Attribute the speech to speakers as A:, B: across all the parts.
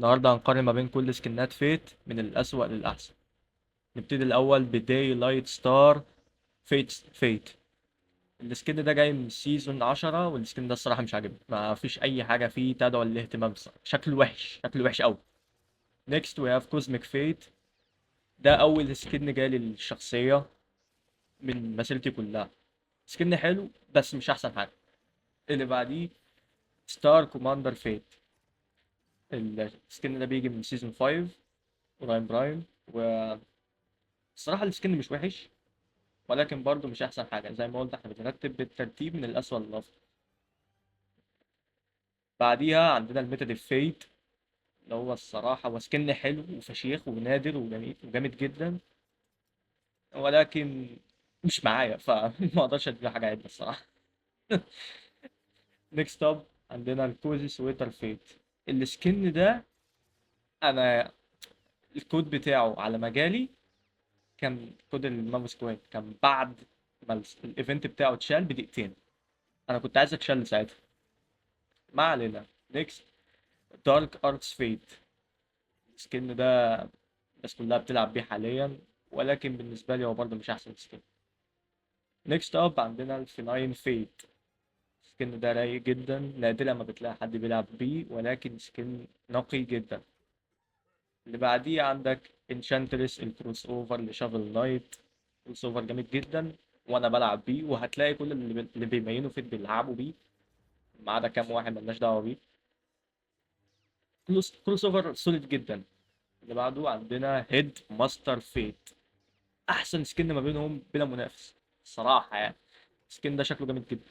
A: النهارده هنقارن ما بين كل سكنات فيت من الأسوأ للأحسن. نبتدي الأول بداي لايت ستار فيت. السكن ده جاي من سيزون 10، والسكن ده الصراحة مش عاجبني، ما فيش أي حاجة فيه تدعو للاهتمام الصراحة. شكله وحش، شكله وحش أوي. نيكست وي هاف كوزميك فيت. ده أول سكن جالي للشخصية من مسيرتي كلها. سكن حلو بس مش أحسن حاجة. اللي بعديه ستار كوماندر فيت. السكن ده بيجي من سيزون 5 برايم. والصراحة السكن مش وحش، ولكن برضه مش احسن حاجه. زي ما قلت احنا بنرتب بالترتيب من الاسوأ للافضل. بعديها عندنا الميتاد فيت، اللي هو الصراحه هو سكن حلو وفشيخ ونادر وجميل وجامد جدا، ولكن مش معايا فما اقدرش اديله حاجه عدله الصراحه. نيكست اب عندنا الكوزي سويتر فيت. السكن ده انا الكود بتاعه على مجالي كان كود الماف سكواد، كان بعد ما الايفنت بتاعه اتشال بدقيقتين. انا كنت عايز اتشال ساعتها. ما علينا. نيكست دارك ارتس فيت. السكن ده الناس كلها بتلعب بيه حاليا، ولكن بالنسبة لي هو برضه مش أحسن سكن. نيكست أب عندنا الفيناين فيت. السكن ده رايق جدا، نادرا ما بتلاقي حد بيلعب بيه، ولكن سكن نقي جدا. اللي بعديه عندك انشانترس الكروس اوفر لشافل نايت. كروس اوفر جامد جدا، وانا بلعب بيه، وهتلاقي كل اللي بيمينوا فيت بيلعبوا بيه، ما عدا كام واحد ملناش دعوه بيه. كروس اوفر سوليد جدا. اللي بعده عندنا هيد ماستر فيت. احسن سكن ما بينهم بلا منافس الصراحه يعني. السكن ده شكله جامد جدا،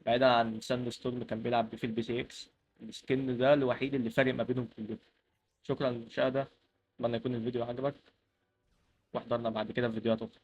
A: بعيدا عن ساند ستورم كان بيلعب بيه في البي سي اكس. السكن ده الوحيد اللي فارق ما بينهم كلهم. شكرا للمشاهده، اتمنى يكون الفيديو عجبك، واحضرنا بعد كده في فيديوهات اخرى.